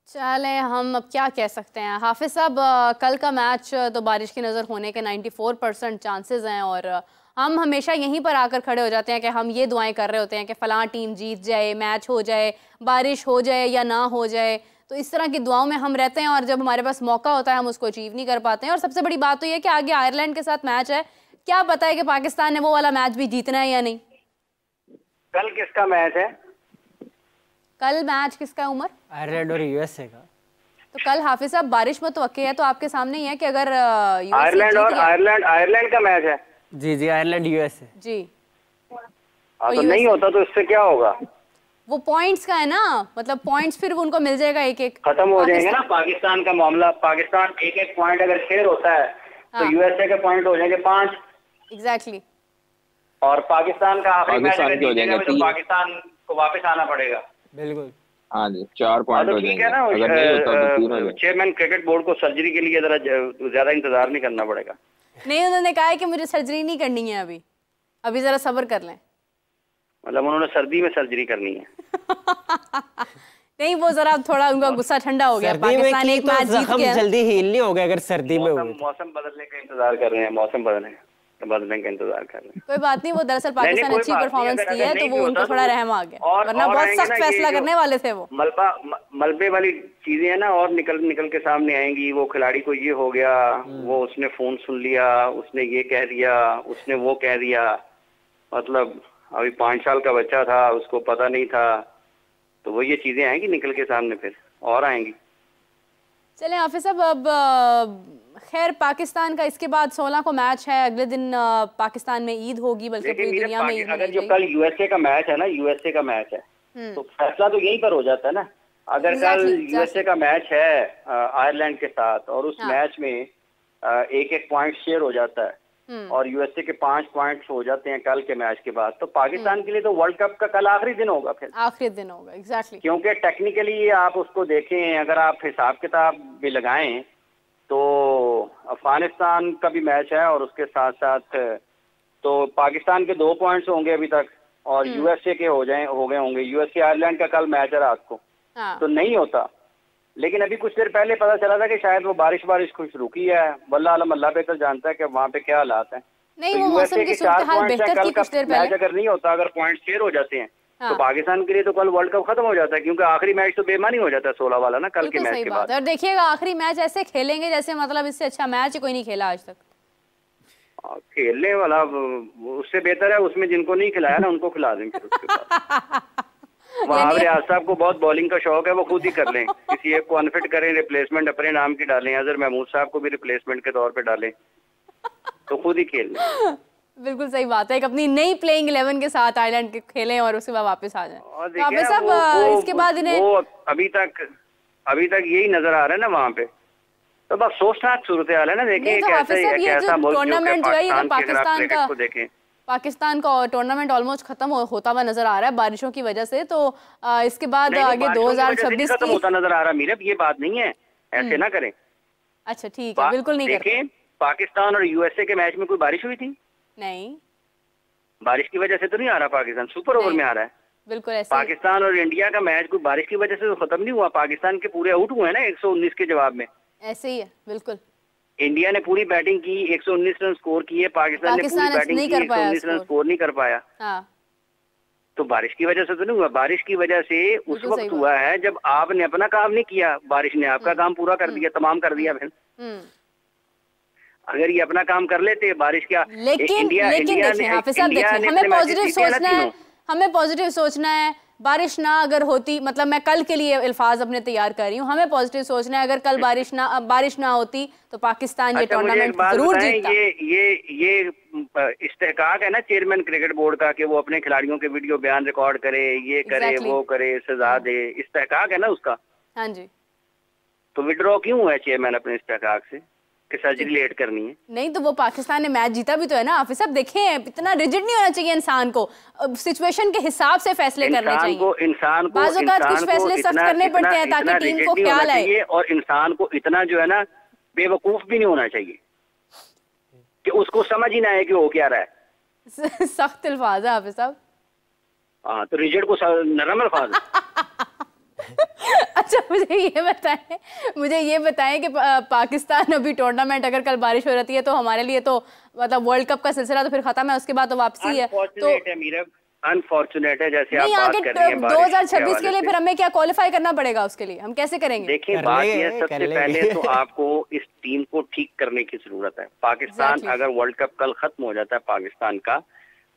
चले, हम अब क्या कह सकते हैं हाफिज साहब, कल का मैच तो बारिश की नज़र होने के 94% चांसेस हैं, और हम हमेशा यहीं पर आकर खड़े हो जाते हैं कि हम ये दुआएं कर रहे होते हैं कि फ़लाँ टीम जीत जाए, मैच हो जाए, बारिश हो जाए या ना हो जाए। तो इस तरह की दुआओं में हम रहते हैं, और जब हमारे पास मौका होता है हम उसको अचीव नहीं कर पाते हैं। और सबसे बड़ी बात तो ये है कि आगे आयरलैंड के साथ मैच है, क्या पता है कि पाकिस्तान ने वो वाला मैच भी जीतना है या नहीं। कल किसका मैच है? कल मैच किसका है उमर? आयरलैंड और यूएसए का। तो कल हाफिज साहब बारिश मुतवक्की है, तो आपके सामने ही है कि अगर आयरलैंड और आयरलैंड का मैच है। जी जी, आयरलैंड यूएसए जी। तो नहीं होता तो इससे क्या होगा? वो पॉइंट्स का है ना, मतलब पॉइंट्स फिर उनको मिल जाएगा एक एक, खत्म हो जाएंगे ना पाकिस्तान का मामला। पाकिस्तान एक एक पॉइंट अगर शेयर होता है तो यूएसए के पॉइंट हो जाएंगे 5। एग्जैक्टली। और पाकिस्तान का आखिरी मैच अगर जीतेगा तो पाकिस्तान को वापस आना पड़ेगा। बिल्कुल, हाँ जी, 4 पॉइंट हो जाएंगे। अगर नहीं होता तो 3 हो जाएंगे। चेयरमैन क्रिकेट बोर्ड को सर्जरी के लिए जरा ज्यादा इंतजार नहीं करना पड़ेगा। नहीं, उन्होंने कहा है कि मुझे सर्जरी नहीं करनी है अभी जरा सब्र कर लें। मतलब उन्होंने सर्दी में सर्जरी करनी है। नहीं, वो जरा थोड़ा उनका गुस्सा ठंडा हो गया। पाकिस्तान एक मैच जीत गया, जल्दी हील नहीं हो गया अगर सर्दी में हुए। मौसम बदलने का इंतजार कर रहे हैं, मौसम बदलने का इंतजार कर रहे हैं। कोई बात नहीं, वो दरअसल पाकिस्तान अच्छी परफॉर्मेंस दी है तो वो उनको थोड़ा रहम आ गया, वरना बहुत सख्त फैसला करने वाले थे वो। मलबे वाली चीजें है ना, और निकल के सामने आएंगी। वो खिलाड़ी को ये हो गया, वो उसने फोन सुन लिया, उसने ये कह दिया, उसने वो कह दिया। मतलब अभी 5 साल का बच्चा था, उसको पता नहीं था। तो वो ये चीजें आएंगी निकल के सामने, फिर और आएंगी। चलें हाफिज साहब, अब खैर पाकिस्तान का इसके बाद 16 को मैच है, अगले दिन पाकिस्तान में ईद होगी, बल्कि पूरी दुनिया में ईद। अगर जो कल यूएसए का मैच है ना, यूएसए का मैच है, तो फैसला तो यहीं पर हो जाता है ना। अगर कल यूएसए का मैच है आयरलैंड के साथ और उस मैच में एक एक पॉइंट शेयर हो जाता है और यूएसए के 5 पॉइंट्स हो जाते हैं कल के मैच के बाद, तो पाकिस्तान के लिए तो वर्ल्ड कप का कल आखिरी दिन होगा। फिर आखिरी दिन होगा, एग्जैक्टली। क्योंकि टेक्निकली आप उसको देखें, अगर आप हिसाब किताब भी लगाएं तो अफगानिस्तान का भी मैच है और उसके साथ साथ तो पाकिस्तान के 2 पॉइंट्स होंगे अभी तक और यूएसए के हो गए होंगे। यूएसए आयरलैंड का कल मैच है रात को। तो नहीं होता, लेकिन अभी कुछ देर पहले पता चला था कि शायद वो बारिश कुछ रुकी है। वल्लाह आलम, अल्लाह बेहतर जानता है कि वहाँ पे क्या हालात हैं। नहीं, वो मौसम की सूरत हाल बेहतर थी कुछ देर पहले। मैच अगर नहीं होता, अगर पॉइंट शेयर हो जाते हैं तो पाकिस्तान के लिए तो कल वर्ल्ड कप खत्म हो जाता है, क्योंकि आखिरी मैच तो बेमानी हो जाता है 16 वाला ना कल के मैच के बाद। और देखिएगा आखिरी मैच ऐसे खेलेंगे जैसे मतलब इससे अच्छा मैच कोई नहीं खेला आज तक। खेलने वाला उससे बेहतर है उसमें जिनको नहीं खिलाया ना उनको खिला देंगे। उसके बाद वहां रियाज साहब को बहुत बॉलिंग का शौक है, वो खुद ही कर लें, किसी एक को अनफिट करें, रिप्लेसमेंट अपने नाम की डालें, अजहर महमूद साहब को भी रिप्लेसमेंट के तौर पे डालें, तो खुद ही खेल लें। बिल्कुल सही बात है, एक अपनी नई प्लेइंग 11 के साथ आयरलैंड के खेलें और उसके बाद वापस आ जाएं। वापस अब इसके बाद इन्हें अभी तक यही नजर आ रहा है ना वहाँ पे, तो बस सोचनाक सूरत हाल है ना। देखिए कैसा टूर्नामेंट जो है पाकिस्तान का टूर्नामेंट ऑलमोस्ट खत्म होता हुआ नजर आ रहा है बारिशों की वजह से। तो इसके बाद आगे 2026 खत्म होता नजर आ रहा है। मीरब ये बात नहीं है, ऐसे ना करें। अच्छा ठीक है, बिल्कुल नहीं करते। पाकिस्तान और यूएसए के मैच में कोई बारिश हुई थी? नहीं, बारिश की वजह से तो नहीं आ रहा पाकिस्तान, सुपर ओवर में आ रहा है। बिल्कुल ऐसे। पाकिस्तान और इंडिया का मैच कोई बारिश की वजह से तो खत्म नहीं हुआ, पाकिस्तान के पूरे आउट हुए ना 119 के जवाब में। ऐसे ही है, बिल्कुल। इंडिया ने पूरी बैटिंग की, 119 रन स्कोर किए, पाकिस्तान ने पूरी बैटिंग की, 119 रन स्कोर नहीं कर पाया। तो बारिश की वजह से तो नहीं हुआ, बारिश की वजह से उस वक्त हुआ है जब आपने अपना काम नहीं किया, बारिश ने आपका काम पूरा कर दिया, तमाम कर दिया। फिर अगर ये अपना काम कर लेते, बारिश क्या, लेकिन देखिए हाफिज साहब, देखिए हमें पॉजिटिव सोचना है, हमें पॉजिटिव सोचना है। बारिश ना अगर होती, मतलब मैं कल के लिए अल्फाज अपने तैयार कर रही हूँ, हमें पॉजिटिव सोचना है। अगर कल बारिश ना होती तो पाकिस्तान ये टूर्नामेंट जरूर जीतता। ये इस्तेहकाक है ना चेयरमैन क्रिकेट बोर्ड का कि वो अपने खिलाड़ियों के वीडियो बयान रिकॉर्ड करे, ये करे, वो करे, सजा दे, इस्तेहकाक है ना उसका। हाँ जी। तो विड्रॉ क्यों है चेयरमैन अपने इस्तेहकाक से कि सर्जरी लेट करनी है? नहीं तो वो पाकिस्तान ने मैच जीता भी तो है ना हाफिज साहब। देखें, इतना रिजिड नहीं होना चाहिए इंसान को, सिचुएशन के हिसाब से फैसले करने चाहिए। इंसान को कुछ फैसले सख्त करने पड़ते हैं ताकि टीम को ख्याल आए, और इंसान को इतना जो है ना बेवकूफ भी नहीं होना चाहिए कि उसको समझ ही ना आए कि वो क्या रहा है। सख्त अल्फाज है हाफिज साहब। हाँ तो रिजिड को नरम अल्फाज। अच्छा मुझे ये बताएं कि पाकिस्तान अभी टूर्नामेंट अगर कल बारिश हो रहती है तो हमारे लिए तो मतलब वर्ल्ड कप का सिलसिला तो फिर खत्म है, उसके बाद तो वापसी है। तो अनफॉर्चुनेट है जैसे आप बात कर रही हैं 2026 के लिए फिर हमें क्या क्वालिफाई करना पड़ेगा, उसके लिए हम कैसे करेंगे? देखिए बात ये है, सबसे पहले तो आपको इस टीम को ठीक करने की जरूरत है। पाकिस्तान अगर वर्ल्ड कप कल खत्म हो जाता है पाकिस्तान का,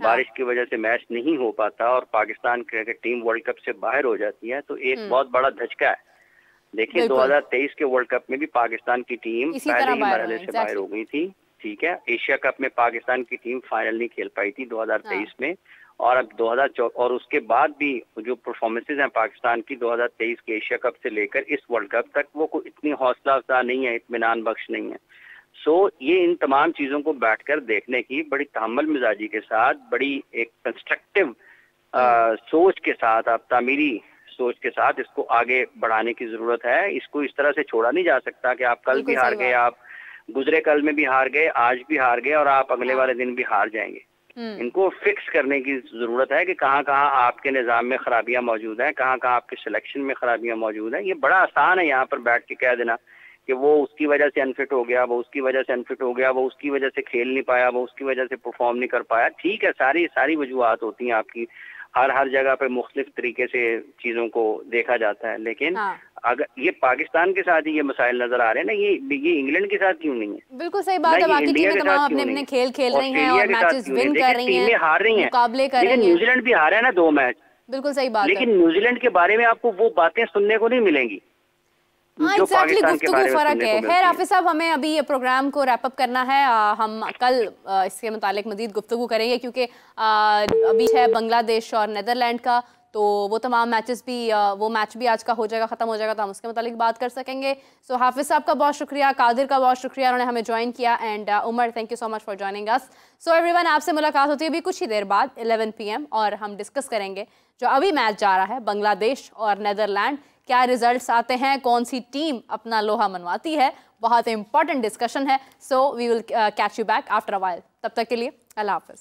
बारिश की वजह से मैच नहीं हो पाता और Pakistan cricket team world cup से बाहर हो जाती है तो एक बहुत बड़ा धचका है। देखिए 2023 के वर्ल्ड कप में भी पाकिस्तान की टीम पहले ही मरहले से बाहर हो गई थी, ठीक है। एशिया कप में पाकिस्तान की टीम फाइनल नहीं खेल पाई थी 2023 में, और अब 2014 और उसके बाद भी जो परफॉर्मेंसेज हैं पाकिस्तान की 2023 के एशिया कप से लेकर इस वर्ल्ड कप तक, वो कोई इतनी हौसला अफजा नहीं है, इत्मीनान बख्श नहीं है। सो ये इन तमाम चीजों को बैठकर देखने की बड़ी तहम्मुल मिजाजी के साथ, बड़ी एक कंस्ट्रक्टिव सोच के साथ, आप तामीरी सोच के साथ इसको आगे बढ़ाने की जरूरत है। इसको इस तरह से छोड़ा नहीं जा सकता कि आप कल भी हार गए, आप गुजरे कल में भी हार गए, आज भी हार गए और आप अगले वाले दिन भी हार जाएंगे। इनको फिक्स करने की जरूरत है कि कहाँ कहाँ आपके निज़ाम में खराबियां मौजूद हैं, कहाँ कहाँ आपके सिलेक्शन में खराबियां मौजूद हैं। ये बड़ा आसान है यहाँ पर बैठ के कह देना कि वो उसकी वजह से अनफिट हो गया, वो उसकी वजह से अनफिट हो गया, वो उसकी वजह से खेल नहीं पाया, वो उसकी वजह से परफॉर्म नहीं कर पाया। ठीक है, सारी वजूहात होती हैं आपकी, हर जगह पे मुख्तलिफ तरीके से चीजों को देखा जाता है, लेकिन अगर ये पाकिस्तान के साथ ही ये मसाइल नजर आ रहे हैं ना, ये इंग्लैंड के साथ क्यों नहीं है? बिल्कुल सही बात है। बाकी टीमें तमाम अपने खेल खेल रही हैं और मैचेस विन कर रही हैं, टीमें हार रही हैं, मुकाबले कर रही हैं। न्यूजीलैंड भी हारा है ना 2 मैच। बिल्कुल सही बात है, लेकिन न्यूजीलैंड के बारे में आपको वो बातें सुनने को नहीं मिलेंगी। हाँ एग्जैक्टली, गुफ्तगू फर्क है। खैर हाफिज साहब, हमें अभी ये प्रोग्राम को रैप अप करना है। हम कल इसके मुतालिक मजीद गुफ्तगू करेंगे क्योंकि अभी है बांग्लादेश और नीदरलैंड का, तो वो तमाम मैचेस भी, वो मैच भी आज का हो जाएगा, ख़त्म हो जाएगा, तो हम उसके मुतालिक बात कर सकेंगे। सो हाफिज साहब का बहुत शुक्रिया, कादिर का बहुत शुक्रिया, उन्होंने हमें ज्वाइन किया, and Umar thank you so much for joining us. So everyone, आपसे मुलाकात होती है अभी कुछ ही देर बाद 11 PM और हम डिस्कस करेंगे जो अभी मैच जा रहा है बांग्लादेश और नीदरलैंड, क्या रिजल्ट्स आते हैं, कौन सी टीम अपना लोहा मनवाती है। बहुत इंपॉर्टेंट डिस्कशन है। So we will catch you back after a while. तब तक के लिए अल्लाह हाफिज।